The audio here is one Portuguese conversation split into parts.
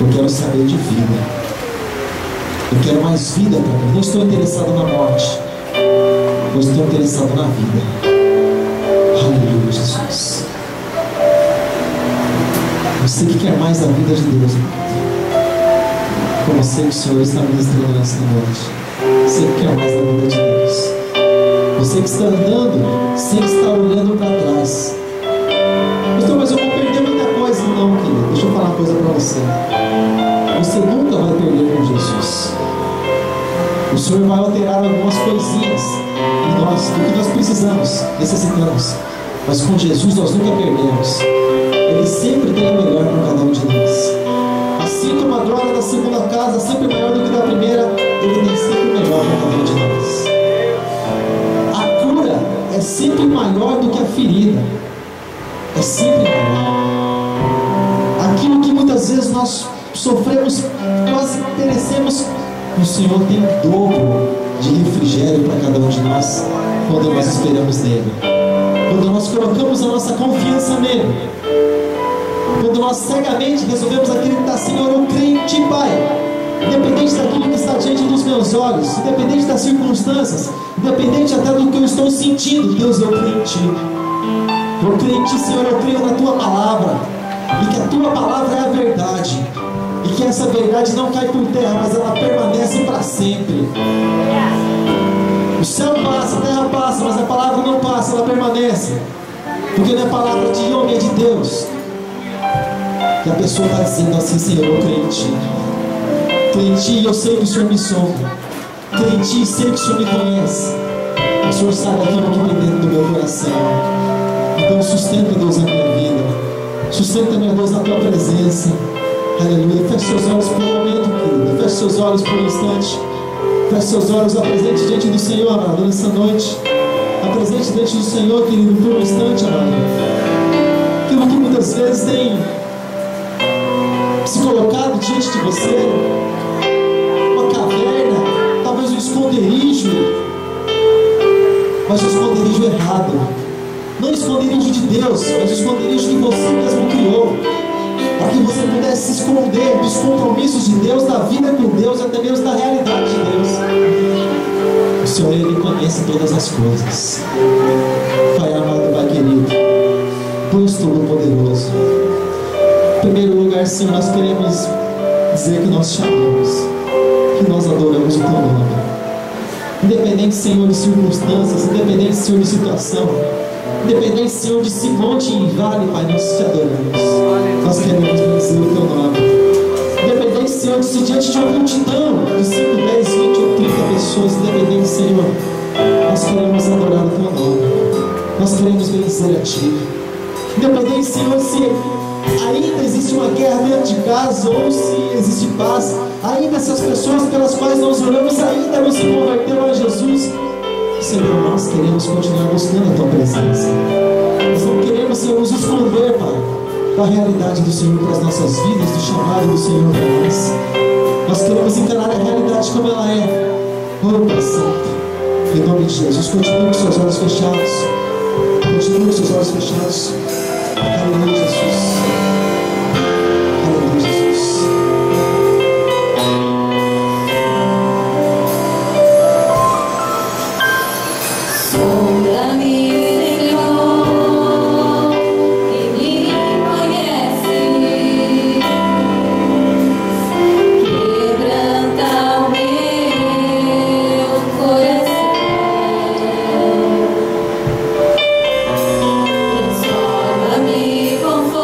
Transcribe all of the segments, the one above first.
Eu quero saber de vida. Eu quero mais vida para mim. Não estou interessado na morte. Eu estou interessado na vida. Aleluia, Jesus. Você que quer mais da vida de Deus, como sei que o Senhor está ministrando nessa noite. Você que quer mais da vida de Deus. Você que está andando sem estar olhando para trás. Pastor, mas eu vou perder muita coisa. Não, querido. Deixa eu falar uma coisa para você. Você nunca vai perder com Jesus. O Senhor vai alterar algumas coisinhas em nós, do que nós precisamos, necessitamos. Mas com Jesus nós nunca perdemos. Ele sempre tem o melhor para cada um de nós. Assim como a droga da segunda casa sempre é maior do que da primeira, Ele tem sempre o melhor para cada um de nós. A cura é sempre maior do que a ferida. É sempre maior. Aquilo que muitas vezes nós sofremos, quase perecemos, o Senhor tem o dobro de refrigério para cada um de nós quando nós esperamos nele, quando nós colocamos a nossa confiança nele, quando nós cegamente resolvemos acreditar: Senhor, eu creio em Ti, Pai, independente daquilo que está diante dos meus olhos, independente das circunstâncias, independente até do que eu estou sentindo. Deus, eu creio em Ti. Eu creio em Ti, Senhor, eu creio na Tua palavra, e que a Tua palavra é a verdade, e que essa verdade não cai por terra, mas ela permanece para sempre. O céu passa, a terra passa, mas a palavra não passa, ela permanece, porque não é palavra de homem, é de Deus. E a pessoa está dizendo assim: Senhor, eu creio em Ti. Creio em Ti e eu sei que o Senhor me sonda. Creio em Ti e sei que o Senhor me conhece. O Senhor sabe aquilo que tem dentro do meu coração. Então sustenta, Deus, a minha vida. Sustenta, meu Deus, na Tua presença. Aleluia. Feche seus olhos por um momento, querido. Feche seus olhos por um instante. Feche seus olhos, apresente diante do Senhor, amado, nessa noite. Apresente diante do Senhor, querido, por um instante, amado. Aquilo que muitas vezes tem se colocado diante de você, uma caverna, talvez um esconderijo, mas um esconderijo errado. Não o esconderijo de Deus, mas o esconderijo que você mesmo criou, para que você pudesse se esconder dos compromissos de Deus, da vida com Deus e até mesmo da realidade de Deus. O Senhor, Ele conhece todas as coisas. Pai amado, Pai querido, Deus Todo-Poderoso, em primeiro lugar, Senhor, nós queremos dizer que nós te amamos, que nós adoramos o Teu nome. Independente, Senhor, de circunstâncias, independente, Senhor, de situação, independente, Senhor, de se monte em vale, Pai, nós te adoramos. Nós queremos bendizer o Teu nome. Independente, Senhor, de se diante de uma multidão de 5, 10, 20 ou 30 pessoas, independente, Senhor, nós queremos adorar o Teu nome. Nós queremos bendizer a Ti. Independente, Senhor, se ainda existe uma guerra dentro de casa ou se existe paz, ainda se as pessoas pelas quais nós oramos ainda não se converteram a Jesus, Senhor, nós queremos continuar buscando a Tua presença. Nós não queremos, Senhor, nos esconder, Pai, da realidade do Senhor para as nossas vidas, do chamado do Senhor para nós. Nós queremos encarar a realidade como ela é. Oh, Pai Santo, em nome de Jesus, continue com seus olhos fechados. Continue com seus olhos fechados. Aleluia, Jesus. Aleluia, Jesus. Sonda-me, Senhor, e me conhece. Quebranta o meu coração. Transforma-me conforme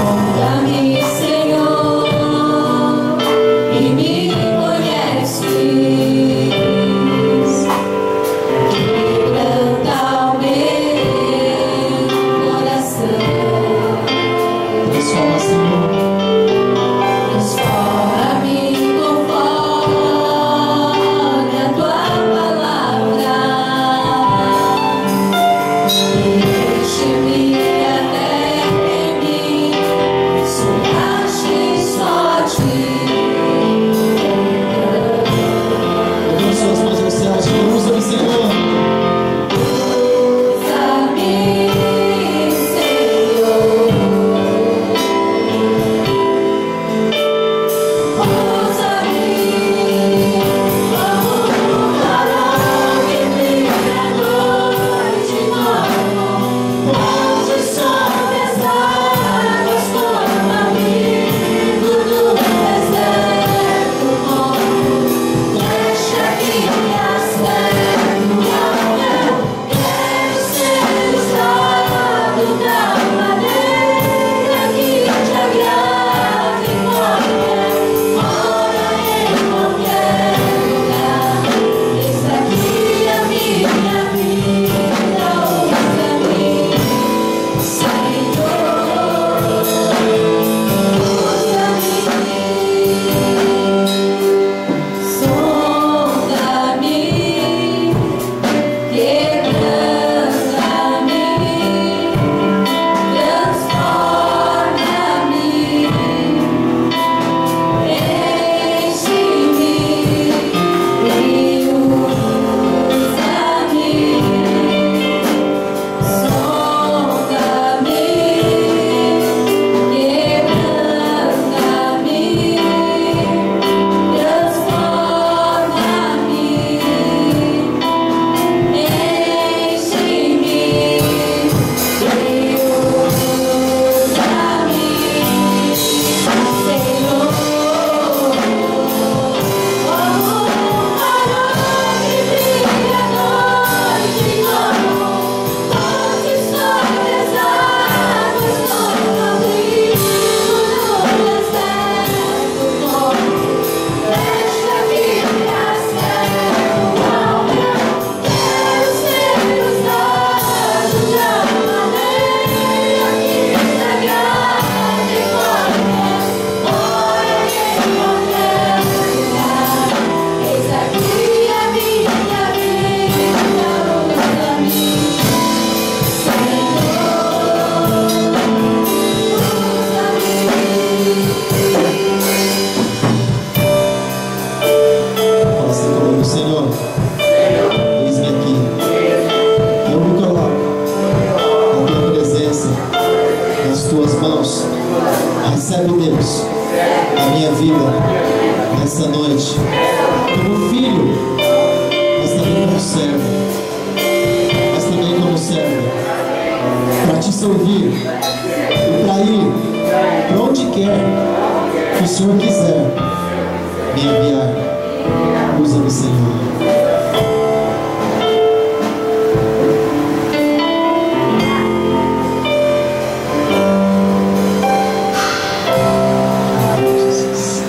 Sonda-me, Senhor, e me conheces. Quebranta o meu coração. Transforma, Senhor. Transforma-me conforme a tua palavra. Enche-me até em mim, somente só ti. Levante suas mãos ao céu, Senhor. Usa-me, Senhor. Usa-me, Senhor. Usa-me como um farol que brilha à noite e novo. Onde sobe as águas como amigo do deserto novo. Deixa que me acerte o amor. Quero ser usado da maneira que te agrade em qualquer hora, em qualquer lugar. Eis aqui a minha vida, usa-me, Senhor, usa-me. Sonda-me, quebranta-me, transforma-me, enche-me e usa-me. Sonda-me, quebranta-me, transforma-me, enche-me e usa-me, Senhor. Como um farol que brilha à noite e novo, onde sobe as águas como abrigo no deserto novo. Deixa que me acerte o amor. Quero ser usado da maneira que te agrade em qualquer hora, em qualquer lugar. Eis aqui a minha vida, usa-me, Senhor, Fala assim comigo, Senhor. Eis-me aqui. Eu me coloco na tua presença, nas tuas mãos. Recebe, Deus, a minha vida nessa noite, como filho, mas também como servo, para te servir e para ir para onde quer que o Senhor quiser me enviar. Usa-me, Senhor. Jesus.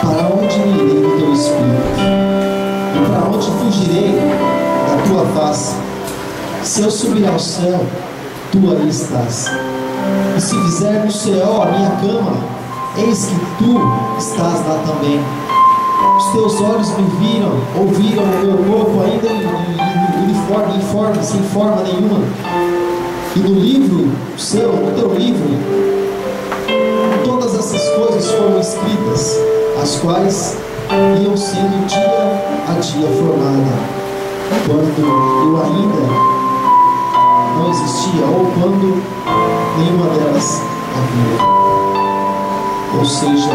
Para onde me irei do teu Espírito? E para onde fugirei da tua face? Se eu subir ao céu, tu ali estás. E se fizer no céu a minha cama, eis que tu estás lá também. Os teus olhos me viram, ouviram o meu corpo ainda uniforme, sem forma nenhuma. E no livro seu, no teu livro, todas essas coisas foram escritas, as quais iam sendo dia a dia formada, quando eu ainda não existia, ou quando nenhuma delas havia. Ou seja,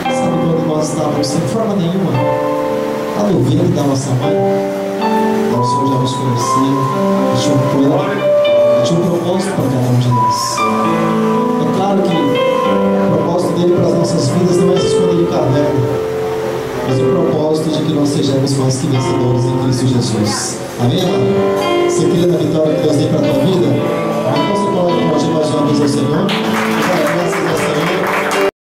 sabe quando nós estávamos sem forma nenhuma, lá no ventre da nossa mãe, o Senhor já nos conhecia, e tinha um plano, e tinha um propósito para cada um de nós. É claro que o propósito dele para as nossas vidas não é se esconder em caverna, mas o propósito de que nós sejamos mais mais que vencedores em Cristo Jesus. Amém, amado? Você crê na vitória que Deus tem para a tua vida? Então você pode aplaudir mais uma vez ao Senhor.